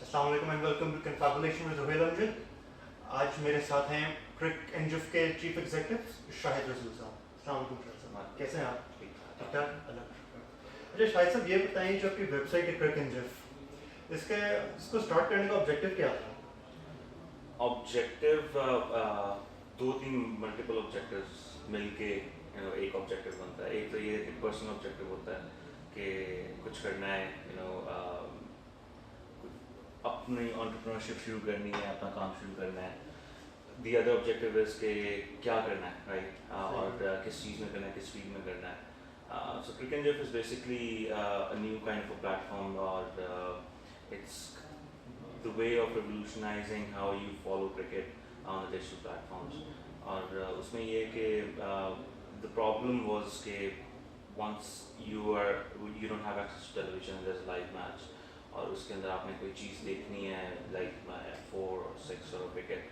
अस्सलाम वालेकुम and welcome to confabulation with Rohail Amjad. आज मेरे साथ हैं क्रिक एंजिफ के चीफ एग्जीक्यूटिव शाहिद रसूल साहब। अस्सलाम वालेकुम शाहिद साहब, कैसे हैं आप? ठीक ठाक, अल्लाह का शुक्र। अच्छा शाहिद साहब, ये बताइए जो आपकी वेबसाइट है क्रिक एंजिफ, इसको स्टार्ट करने का ऑब्जेक्टिव क्या था? ऑब्जेक्टिव दो तीन मल्टीपल ऑब्जेक्टिव्स मिलके एक ऑब्जेक्टिव बनता है। एक तो ये एक पर्सनल ऑब्जेक्टिव होता है कि कुछ करना है, अपनी एंटरप्रेन्योरशिप शुरू करनी है, अपना काम शुरू करना है। दी अदर ऑब्जेक्टिव इज के क्या करना है, राइट, और किस चीज़ में करना है, किस फील्ड में करना है। सो क्रिक एंजिफ is basically a new kind of a platform, or it's the way of revolutionizing how you follow cricket on the digital platforms. और उसमें ये कि the problem was कि once you don't have access to television and there's a live match, और उसके अंदर आपने कोई चीज़ देखनी है like 4 or 6 or a wicket,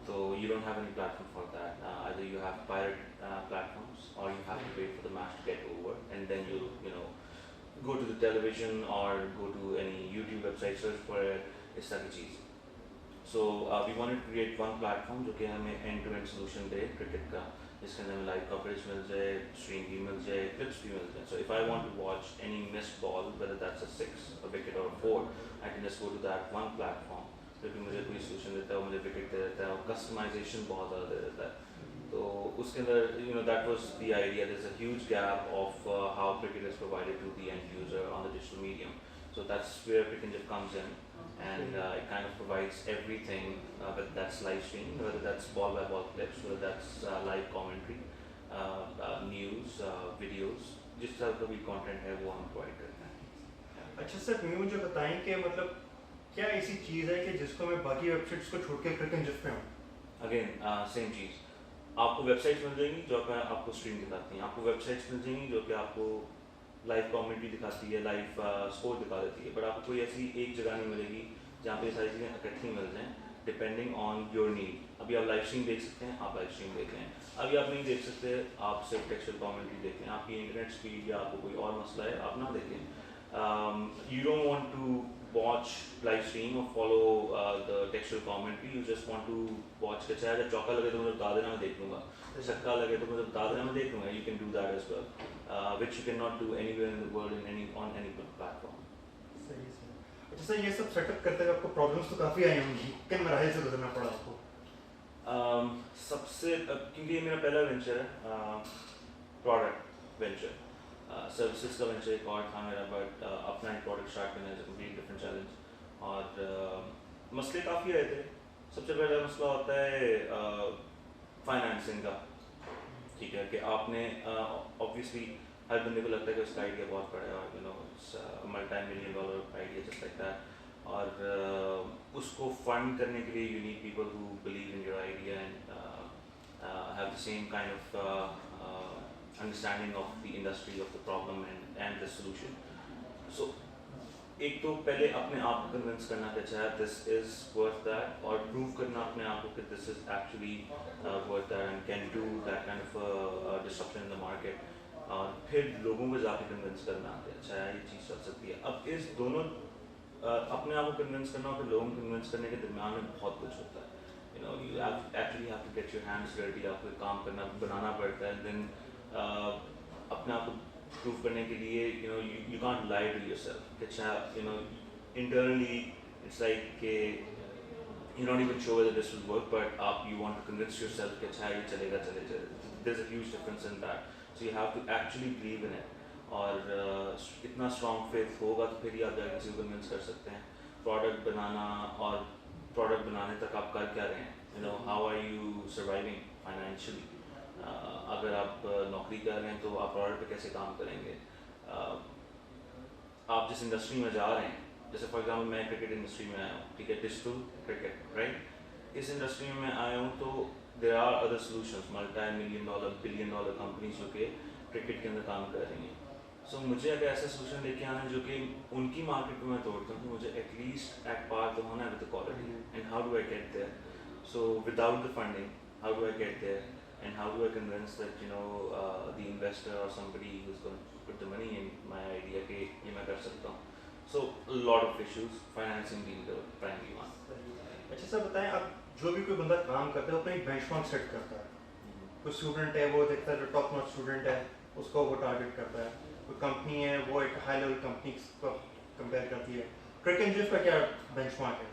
so you don't have any platform for that. Either you have pirate platforms, or you have to wait for the match to get over and then you go to the television or go to any YouTube website, search for it, इस तरह की चीज़। So we wanted to create one platform जो कि हमें end-to-end solution दे cricket का, जिसके अंदर हमें लाइव कवरेज मिल जाए, स्ट्रीम भी मिल जाए, क्लिप्स भी मिल जाए। So if I want to watch any missed ball, whether that's a 6, a wicket or a 4, I can just go to that one platform, क्योंकि मुझे कोई solution देता है, मुझे विकेट दे देता है, और कस्टमाइजेशन बहुत ज़्यादा दे देता है। तो उसके अंदर that was the idea. There's a huge gap of how cricket is provided to the end user on the digital medium. So that's where Crick Engine comes in, and it kind of provides everything, whether that's live stream, whether that's ball by ball clips, whether that's live commentary, news, videos, जिस तरह का भी content है वो हम provide करते हैं। अच्छा सर, मुझे बताएं कि मतलब क्या ऐसी चीज़ है कि जिसको मैं बाकी वेबसाइट्स को छोड़ के क्रिक एंजिफ पे हूँ? अगेन सेम चीज़, आपको वेबसाइट्स मिल जाएंगी जो आपको स्ट्रीम दिखाती हैं, आपको वेबसाइट्स मिल जाएंगी जो कि आपको लाइव कमेंट्री दिखाती है, लाइव स्कोर दिखा देती है, बट आपको कोई ऐसी एक जगह नहीं मिलेगी जहाँ पे सारी चीज़ें इकट्ठी मिल जाएं डिपेंडिंग ऑन योर नीड। अभी आप लाइव स्ट्रीम देख सकते हैं, आप लाइव स्ट्रीम देख लें। अभी आप नहीं देख सकते, आप सिर्फ टेक्सचुअल कमेंट्री देख लें। आपकी इंटरनेट स्पीड या आपको कोई और मसला है, आप ना देखें। You don't want to watch live stream or follow the textual commentary. You just want to watch के चाहे चौका लगे तो मुझे बता देना, मैं देख लूँगा, छक्का लगे तो मुझे बता देना, मैं देख लूँगा। You can do that as well, which you cannot do anywhere in the world on any platform. सही सही। अच्छा सर, ये सब सेटअप करते हुए आपको प्रॉब्लम्स तो काफ़ी आई होंगी, किन मराहल से गुजरना पड़ा आपको? सबसे क्योंकि ये मेरा पहला वेंचर है, प्रोडक्ट वेंचर, सर्विसेज का वेंचर एक और था मेरा, बट अपना एक प्रोडक्ट स्टार्ट करना है कम्प्लीट डिफरेंट चैलेंज। और मसले काफ़ी आए थे। सबसे पहला मसला होता है फाइनेंसिंग का, ठीक है, कि आपने ऑब्वियसली हर बंदे को लगता है कि उसका आइडिया बहुत बड़ा है और $multi-million idea just like that, और उसको फंड करने के लिए you need people who believe in your idea and have the same kind of understanding of the industry, of the problem and the solution. So एक तो पहले अपने आप को कन्विंस करना कि अच्छा दिस इज वर्थ दैट, और प्रूव करना अपने आप को कि this is actually worth that and can do that kind of disruption in the market, और फिर लोगों को जाके कन्विंस करना कि अच्छा ये चीज़ चल सकती है। अब इस दोनों अपने आप को कन्विंस करना और फिर लोगों को कन्विंस करने के दरमियान में बहुत कुछ होता है। you actually have to get your hands dirty, आपको काम करना बनाना पड़ता है, देन अपने आप को प्रूव करने के लिए you can't lie to yourself कि अच्छा internally it's like कि you're not even sure whether this will work, but you want to convince yourself कि अच्छा ये चलेगा। There's a huge difference in that, so you have to actually believe in it, और इतना strong faith होगा तो फिर ही आप जाकर किसी को कन्विंस कर सकते हैं। प्रोडक्ट बनाना, और प्रोडक्ट बनाने तक आप कर क्या रहे हैं, how are you surviving financially? अगर आप नौकरी कर रहे हैं तो आप प्रोडक्ट पे कैसे काम करेंगे? आप जिस इंडस्ट्री में जा रहे हैं, जैसे फॉर एग्जांपल मैं क्रिकेट इंडस्ट्री में आया हूँ, ठीक है, डिजिटल क्रिकेट, राइट, इस इंडस्ट्री में मैं आया हूँ तो there are other solutions, $multi-million, $billion companies जो कि क्रिकेट के अंदर काम कर रही हैं। सो मुझे अगर ऐसा सोल्यूशन लेके आना है जो कि उनकी मार्केट को मैं तोड़ता हूँ, तो मुझे एटलीस्ट एट पार तो होना है with the quality, and how do I get there? So without the funding, how do I get there? And how do I convince that the investor or somebody who's going to put the money in my idea कि ये मैं कर सकता हूँ? So a lot of issues, financing being the primary one. अच्छा sir बताएं, आप जो भी कोई बंदा काम करता है वो अपना एक बेंचमार्क सेट करता है। कोई स्टूडेंट है वो देखता है जो टॉप नॉच स्टूडेंट है उसको वो टारगेट करता है, कोई कंपनी है वो एक हाई लेवल कंपनी को कंपेयर करती है। क्रिक एंड जिफ का क्या बेंचमार्क है?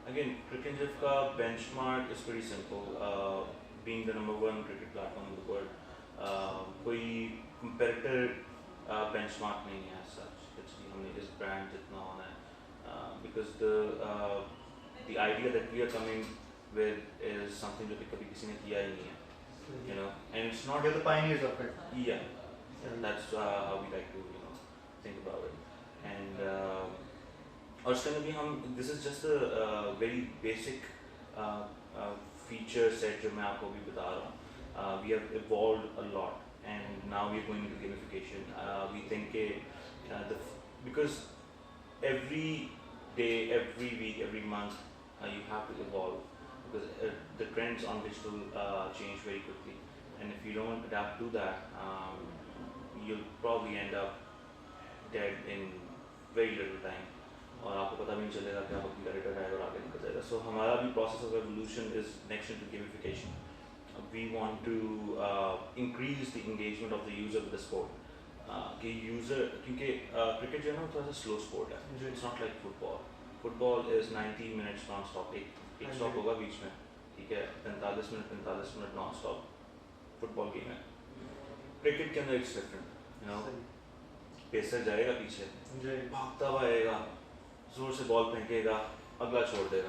Again, Cricket Jiff का benchmark is pretty simple. Being the number one cricket platform in the world, कोई competitor benchmark नहीं है as such. Actually, हमने इस brand जितना होना है, because the idea that we are coming with is something जो कि कभी किसी ने किया ही नहीं है, you know, and it's not. You're the pioneers of it. Yeah, that's how we like to think about it, and और उसके अंदर भी हम this is just very basic feature set जो मैं आपको भी बता रहा हूँ. We have evolved a lot and now we are going to gamification. We think के because every day, every week, every month, you have to evolve because the trends on digital change very quickly, and if you don't adapt to that, you'll probably end up dead in very little time. और आपको पता भी नहीं चलेगा कि आप अपनी editor है और आगे निकल जाएगा. सो हमारा भी process of evolution is next into gamification. We want to increase the engagement of the user with the sport. कि यूजर क्योंकि क्रिकेट जो है ना थोड़ा सा स्लो स्पोर्ट है. It's not like football. Football is 90 minutes non stop. एक stop होगा बीच में, ठीक है, 45 minute non stop football game है. क्रिकेट के अंदर it's different, you know. Pacer जाएगा पीछे, भागता हुआ आएगा, जोर से बॉल फेंकेगा, अगला छोड़ देगा,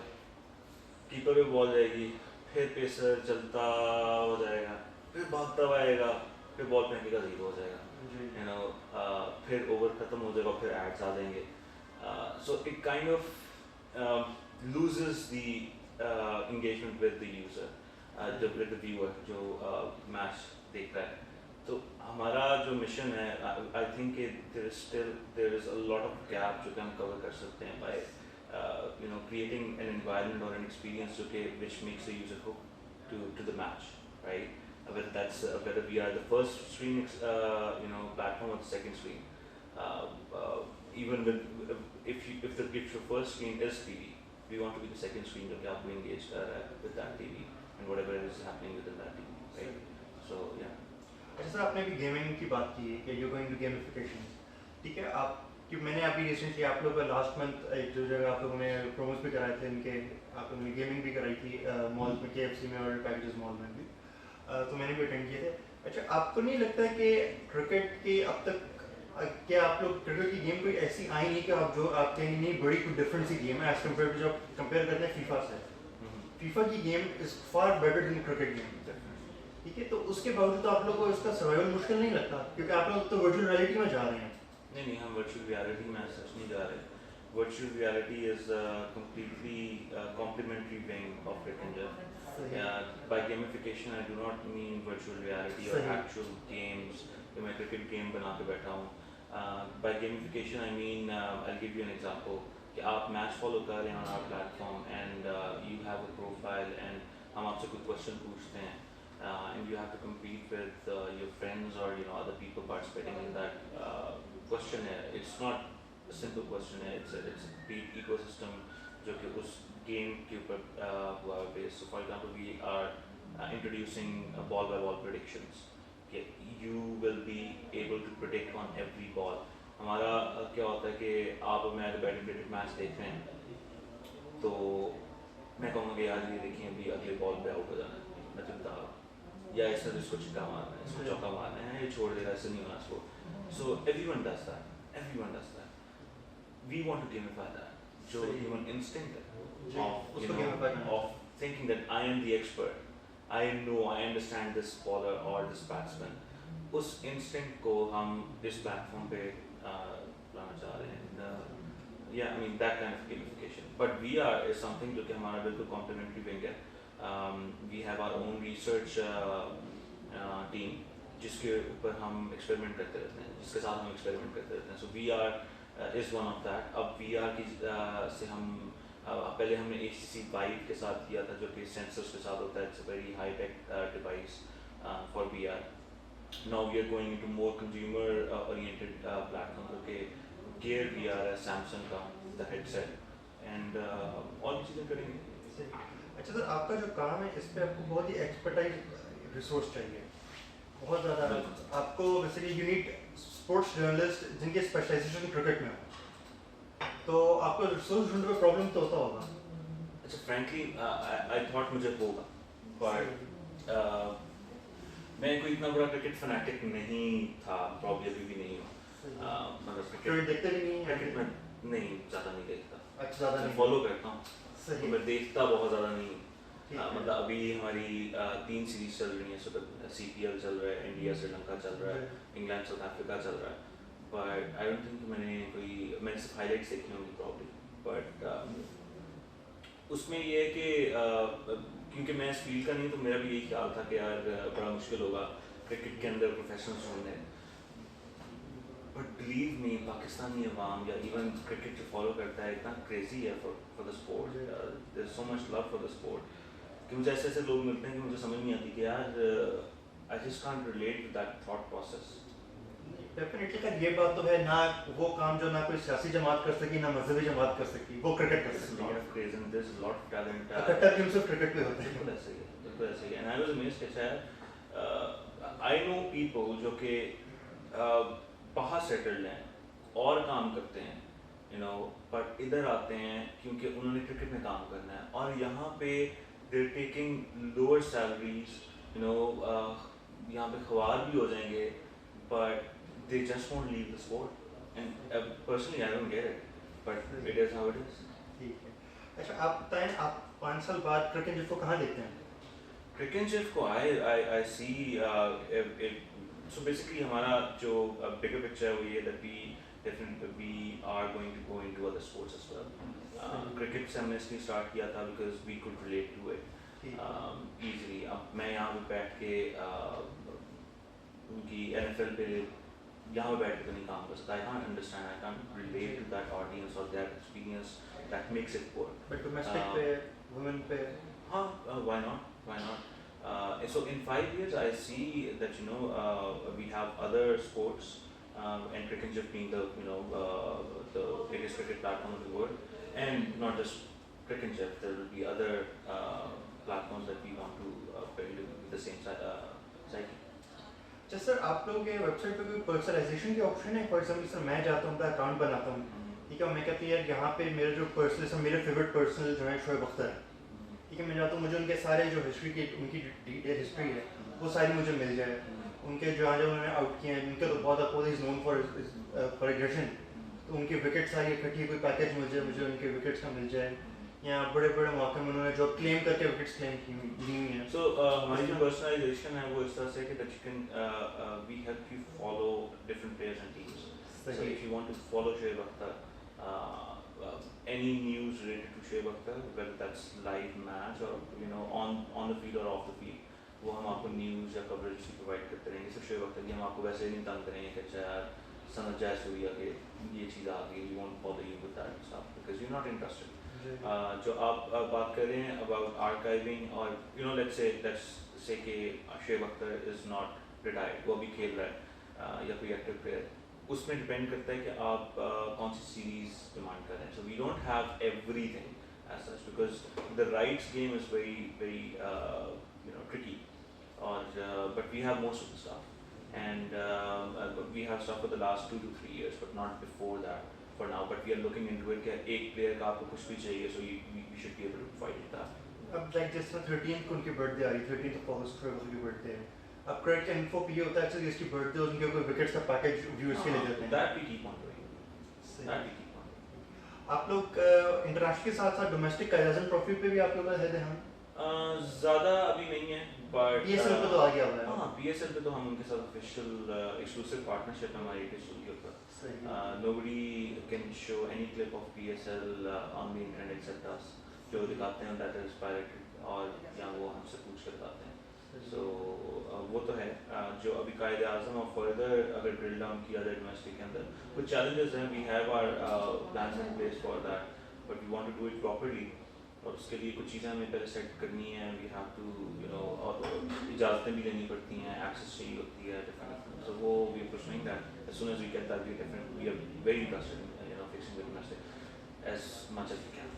कीपर पे बॉल जाएगी, फिर पेसर चलता हो जाएगा, फिर भागता हुआ आएगा, फिर बॉल फेंकेगा, 0 हो जाएगा, यू नो. फिर ओवर खत्म हो जाएगा, फिर एड्स आ जाएंगे. So it kind of loses the engagement with the user, with the viewer जो मैच देख रहा है. तो हमारा जो मिशन है, I think there is a lot of gap जो कि हम कवर कर सकते हैं by you know creating an environment और एन एक्सपीरियंस जो कि which makes the user hook to the match, right. whether we are the first screen you know platform or the second screen, even with if your first screen is TV, we want to be the second screen जो कि आपको engage कर रहा है with that TV and whatever is happening within that TV, right? So yeah. अच्छा sir, आपने अभी gaming की बात की है कि यू गोइंग टू गेमिफिकेशन, ठीक है. आप कि मैंने अभी रिसेंटली आप लोग का लास्ट मंथ एक जो जगह आप लोगों ने प्रोमोस भी कराए थे इनके, आप लोगों ने गेमिंग भी कराई थी मॉल में, KFC में और पैकेजेस मॉल में भी, तो मैंने भी अटेंड किए थे. अच्छा, आपको नहीं लगता कि क्रिकेट की अब तक क्या आप लोग क्रिकेट की गेम कोई ऐसी आई नहीं कि आप जो आप कहेंगे नहीं बड़ी कोई डिफरेंट सी गेम है एज कम्पेयर टू जब कंपेयर करते हैं फीफा से? फीफा की game is far better than cricket game, ठीक है. तो उसके बावजूद आप लोगों को इसका सर्वाइवल मुश्किल नहीं लगता क्योंकि आप लोग तो वर्चुअल रियलिटी में जा रहे हैं? नहीं, हम वर्चुअल रियलिटी में सच नहीं जा रहे. Virtual reality is completely complementary wing of Cricket. By gamification I do not mean virtual reality or actual games कि मैं क्रिकेट गेम बना के बैठा हूँ. By gamification I mean I'll give you an example कि आप मैच फॉलो कर रहे हैं on our platform and you have a profile and हम आपसे कुछ क्वेश्चन पूछते हैं and you have to compete with your friends or you know other people participating in that questionnaire. It's not a simple questionnaire. It's a big ecosystem जो कि उस game के ऊपर हुआ है base. So for example we are introducing ball by ball predictions. You will be able to predict on every ball. हमारा क्या होता है कि आप मैं अगर बैडमिंटन मैच देख रहे हैं तो मैं कहूँगा कि यार ये देखिए अभी अगले बॉल पे आउट हो जाना है, मैं तो बता रहा हूँ, या इसने तो इसको छिक्का मारना है, इसको चौका मारना है, ये छोड़ देगा, इससे नहीं होना score. So everyone does that. We want to gamify that. जो human instinct है of thinking that I am the expert, I know, I understand this bowler or this batsman. उस instinct को हम इस platform पे लाना चाह रहे हैं. Yeah, I mean that kind of gamification. But VR is something जो कि हमारा बिल्कुल complementary wing है. We have our own research team जिसके ऊपर हम experiment करते रहते हैं, जिसके साथ हम experiment करते रहते हैं. So VR is one of that. अब VR की से हम पहले हमने HTC Vive के साथ किया था जो कि सेंसर्स के साथ होता है. It's a very high tech device for VR. Now we are going into more consumer oriented platforms. Okay, Gear VR है सैमसंग का, द हेडसेट, एंड और भी चीज़ें करेंगे. अच्छा सर, आपका जो काम है इस पे आपको बहुत ही एक्सपर्टाइज रिसोर्स चाहिए, बहुत ज़्यादा. आपको basically you need sports journalist जिनके स्पेशलाइजेशन क्रिकेट में हो, तो आपको रिसोर्स ढूंढने में प्रॉब्लम तो होता होगा. अच्छा, फ्रैंकली आई थॉट मुझे होगा, बट मैं कोई इतना बड़ा क्रिकेट फैनेटिक नहीं था, प्रॉब्लम अभी भी नहीं हूँ. मतलब क्रिकेट देखते भी नहीं हैं? क्रिकेट में नहीं, ज़्यादा नहीं देखता. अच्छा, ज़्यादा मैं नहीं फॉलो करता हूँ, सही. तो मैं देखता बहुत ज़्यादा नहीं हूँ. ठीक है. मतलब अभी हमारी 3 सीरीज चल रही हैं. सो CPL चल रहा है, इंडिया श्रीलंका चल रहा है, इंग्लैंड साउथ अफ्रीका चल रहा है. बट आई डोंट थिंक मैंने सिर्फ हाईलाइट्स देखी होंगी प्रॉब्लम. बट उसमें ये है कि क्योंकि मैं इस फील्ड का नहीं, तो मेरा भी यही ख्याल था कि यार बड़ा मुश्किल होगा क्रिकेट के अंदर प्रोफेशनल्स ढूंढने. बट बिलीव मी, पाकिस्तानी अवाम या इवन क्रिकेट जो फॉलो करता है इतना क्रेजी है for the sport. There is so much love for the sport कि मुझे ऐसे लोग मिलते हैं कि मुझे समझ नहीं आती कि यार I just can't relate to that thought process. Definitely का ये बात तो है ना, वो काम जो ना कोई सियासी जमात कर सकी ना मजहबी जमात कर सकी, वो क्रिकेट कर There's a सकती lot है. of craze and there's a lot of talent. कट्टर टीम सिर्फ क्रिकेट पे होते हैं. बिल्कुल ऐसे ही है, बिल्कुल ऐसे ही है. And I was amazed कि शायद I know people जो कि बाहर सेटल्ड हैं और काम करते हैं, you know, but इधर आते हैं क्योंकि उन्होंने क्रिकेट में काम करना है, और यहाँ पे they're taking lower salaries, you know, यहाँ पे ख्वार भी हो जाएंगे, but they just won't leave the sport. And personally I don't get it, but it is how it is. ठीक है. अच्छा, आप बताएं, आप 5 साल बाद क्रिकेट जिसको कहाँ देखते हैं? क्रिकेट शिफ्ट को I see so basically हमारा जो bigger picture है वो ये that we are going to go into other sports as well. Cricket से हमने इसलिए स्टार्ट किया था because we could relate to it easily. अब मैं यहाँ पे बैठ के उनकी NFL पे यहाँ पे बैठ के तो नहीं काम कर सकता. I can't understand, I can't relate to that audience or that experience that makes it work. But domestic पे, वुमेन पे? हाँ, why not? Why not? So in 5 years, I see that we have other sports, and cricket just being the biggest cricket platform in the world, and not just cricket just, there will be other platforms that we want to build with the same psyche. अच्छा sir, आप लोगों के website पे कोई personalisation के option है? For example sir, मैं जाता हूँ, अकाउंट बनाता हूँ, ठीक है, मैं कहती है यार यहाँ पे मेरे जो पर्सनल, मेरे फेवरेट पर्सनल जो है शोएब अख्तर है, ठीक है, मैं जाता हूँ, मुझे उनके सारे जो हिस्ट्री की उनकी डिटेल हिस्ट्री है वो सारी मुझे मिल जाए. उनके जहाँ जहाँ उन्होंने आउट किए हैं, उनके तो बहुत अपोज इज नोन फॉर एग्रेशन, तो उनकी विकेट सारी इकट्ठी कोई पैकेज मिल जाए, मुझे उनके विकेट्स का मिल जाए, या बड़े बड़े मौके में उन्होंने जो क्लेम करके विकेट्स क्लेम की हुई हैं. So हमारी जो पर्सनलाइजेशन है वो इस तरह से है कि that you can we help you follow different players and teams. So if you want to follow Shoaib Akhtar, any news related to Shoaib Akhtar, whether that's live match or on the field or off the field, वो हम आपको news या coverage provide करते रहेंगे. सिर्फ शोएब अख्तर की हम आपको वैसे नहीं तंग करेंगे कि अच्छा यार सनत जैस हुई है कि ये चीज़ आ गई, we won't bother you with that stuff because you not interested. जो आप बात कर रहे हैं अबाउट आर्काइविंग और लेट्स से कि Shoaib Akhtar is not retired, वो भी खेल रहा है या कोई एक्टिव प्लेयर, उसमें डिपेंड करता है कि आप कौन सी सीरीज़ डिमांड कर रहे हैं. So we don't have everything as such because the rights game is very very tricky, but we have most of the stuff, and we have stuff for the last 2 to 3 years, but not before that for now. But we are looking into it कि एक player का आपको कुछ भी चाहिए, so we should be able to provide it that. अब like जिस तरह 13th को उनकी बर्थडे आ रही, 13th of August को उनकी बर्थडे है, अब क्रिकेट इन्फो पे ये होता है एक्चुअली इसकी बर्थडे और उनके कोई विकेट्स का पैकेज व्यूअर्स के लिए देते हैं. That we keep on doing. That we keep on doing. आप लोग इंटरनेशनल के साथ साथ डोमेस्टिक काइजन ट्रॉफी पे भी आप लोगों का है ध्यान? ज़्यादा अभी नहीं है, बट PSL पे तो आ गया हुआ है. हाँ, PSL पे तो हम उनके साथ ऑफिशियल एक्सक्लूसिव पार्टनरशिप है हमारी डिजिटल के ऊपर. Nobody can show any clip of PSL on the internet except us. जो दिखाते हैं that is pirated और या वो हमसे पूछ कर दिखाते हैं. So वो तो है. जो अभी कायदे आज़म और फर्दर अगर ड्रिल डाउन किया जाए डोमेस्टिक के अंदर, कुछ challenges हैं. We have our plans in place for that, but we want to do it properly. और उसके लिए कुछ चीज़ें हमें पहले सेट करनी है. वी हैव टू और इजाज़तें भी लेनी पड़ती हैं, एक्सेस चाहिए होती है डिफरेंट. सो वो we are pushing that as soon as we get that we are very interested focusing with domestic as much as we can.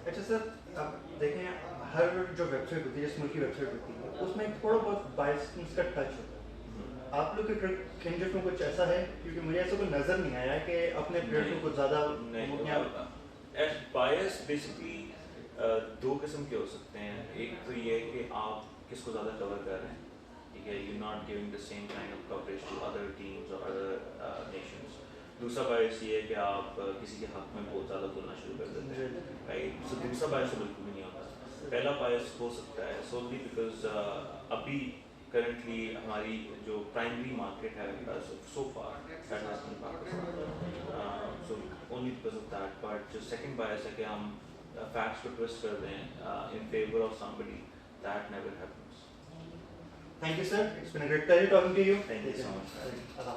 अच्छा सर, अब देखें हर जो वेबसाइट होती है, जिस मुल्क की वेबसाइट होती है, उसमें थोड़ा बहुत बायस का टच होता है। आप लोग के ट्रिक इंजन में कुछ ऐसा है? क्योंकि मुझे ऐसा कोई नज़र नहीं आया कि अपने प्लेयर को कुछ ज़्यादा एज बायस बेसिकली दो किस्म के हो सकते हैं। एक तो ये है कि आप किसको ज़्यादा कवर कर रहे हैं, ठीक है, you not giving the same kind of coverage to other teams और अदर नेशंस। दूसरा बायस ये है कि आप किसी के हक में बहुत ज़्यादा बोलना शुरू कर देते हैं, राइट। सो दूसरा बायस तो बिल्कुल भी नहीं होता। पहला बायस हो सकता है सोनली बिकॉज अभी करंटली हमारी जो प्राइमरी मार्केट है so far that has been Pakistan, so only because of that. But जो सेकंड बायस है कि हम फैक्ट्स को ट्विस्ट कर दें in favour of somebody, that never happens. Thank you, sir. It's been a great pleasure talking to you. Thank you so much. Allah.